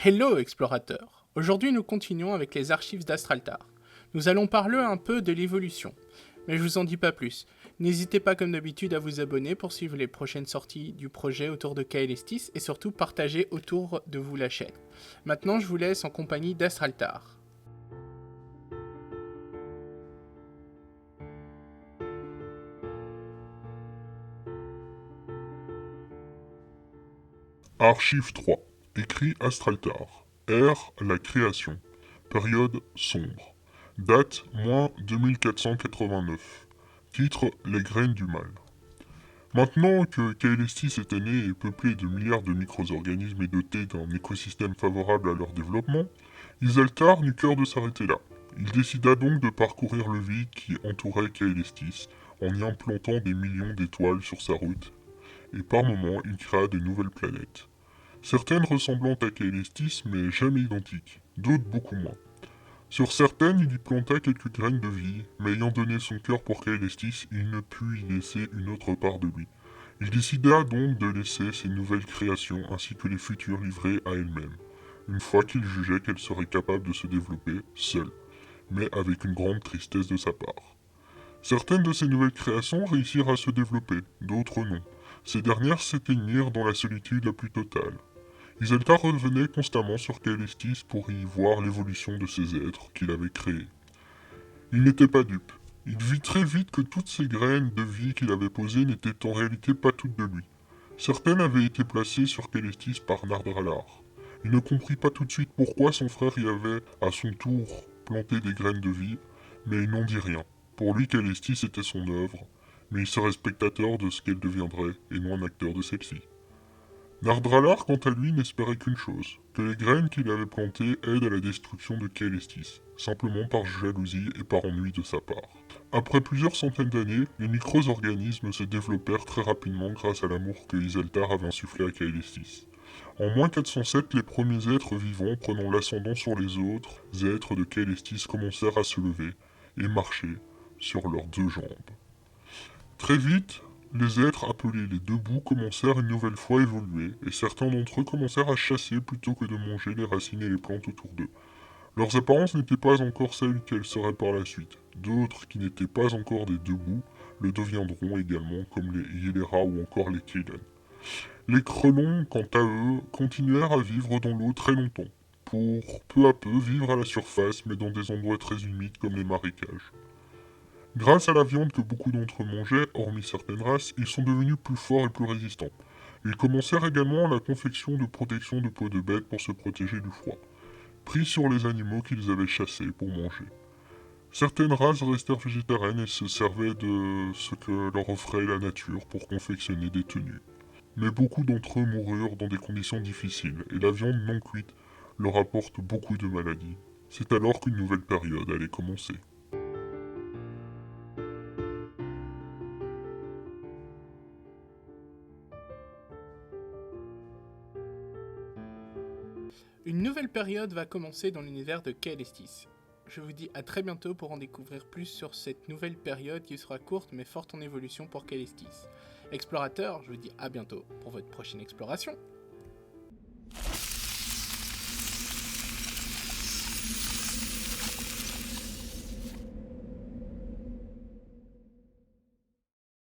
Hello explorateurs. Aujourd'hui nous continuons avec les archives d'Astraltar. Nous allons parler un peu de l'évolution, mais je vous en dis pas plus. N'hésitez pas comme d'habitude à vous abonner pour suivre les prochaines sorties du projet autour de Kaelestis et surtout partager autour de vous la chaîne. Maintenant je vous laisse en compagnie d'Astraltar. Archive 3. Écrit Astraltar. Ère la création. Période sombre. Date -2489. Titre Les graines du mal. Maintenant que Kaelestis était né et peuplé de milliards de micro-organismes et doté d'un écosystème favorable à leur développement, Isaltar n'eut cœur de s'arrêter là. Il décida donc de parcourir le vide qui entourait Kaelestis en y implantant des millions d'étoiles sur sa route, et par moments il créa de nouvelles planètes. Certaines ressemblant à Kaelestis mais jamais identiques, d'autres beaucoup moins. Sur certaines, il y planta quelques graines de vie, mais ayant donné son cœur pour Kaelestis, il ne put y laisser une autre part de lui. Il décida donc de laisser ses nouvelles créations ainsi que les futures livrées à elle-même, une fois qu'il jugeait qu'elle serait capable de se développer seule, mais avec une grande tristesse de sa part. Certaines de ces nouvelles créations réussirent à se développer, d'autres non. Ces dernières s'éteignirent dans la solitude la plus totale. Iselta revenait constamment sur Kaelestis pour y voir l'évolution de ces êtres qu'il avait créés. Il n'était pas dupe. Il vit très vite que toutes ces graines de vie qu'il avait posées n'étaient en réalité pas toutes de lui. Certaines avaient été placées sur Kaelestis par Nardralar. Il ne comprit pas tout de suite pourquoi son frère y avait, à son tour, planté des graines de vie, mais il n'en dit rien. Pour lui, Kaelestis était son œuvre, mais il serait spectateur de ce qu'elle deviendrait, et non un acteur de celle-ci. Nardralar, quant à lui, n'espérait qu'une chose, que les graines qu'il avait plantées aident à la destruction de Kaelestis, simplement par jalousie et par ennui de sa part. Après plusieurs centaines d'années, les micro-organismes se développèrent très rapidement grâce à l'amour que Iseltar avait insufflé à Kaelestis. En -407, les premiers êtres vivants prenant l'ascendant sur les autres êtres de Kaelestis commencèrent à se lever et marcher sur leurs deux jambes. Très vite, les êtres appelés les debout commencèrent une nouvelle fois à évoluer, et certains d'entre eux commencèrent à chasser plutôt que de manger les racines et les plantes autour d'eux. Leurs apparences n'étaient pas encore celles qu'elles seraient par la suite. D'autres, qui n'étaient pas encore des debout, le deviendront également, comme les Yelera ou encore les Kailen. Les Krelons, quant à eux, continuèrent à vivre dans l'eau très longtemps, pour peu à peu vivre à la surface, mais dans des endroits très humides comme les marécages. Grâce à la viande que beaucoup d'entre eux mangeaient, hormis certaines races, ils sont devenus plus forts et plus résistants. Ils commencèrent également la confection de protections de peau de bête pour se protéger du froid, pris sur les animaux qu'ils avaient chassés pour manger. Certaines races restèrent végétariennes et se servaient de ce que leur offrait la nature pour confectionner des tenues. Mais beaucoup d'entre eux moururent dans des conditions difficiles, et la viande non cuite leur apporte beaucoup de maladies. C'est alors qu'une nouvelle période allait commencer. Une nouvelle période va commencer dans l'univers de Kaelestis. Je vous dis à très bientôt pour en découvrir plus sur cette nouvelle période qui sera courte mais forte en évolution pour Kaelestis. Explorateurs, je vous dis à bientôt pour votre prochaine exploration.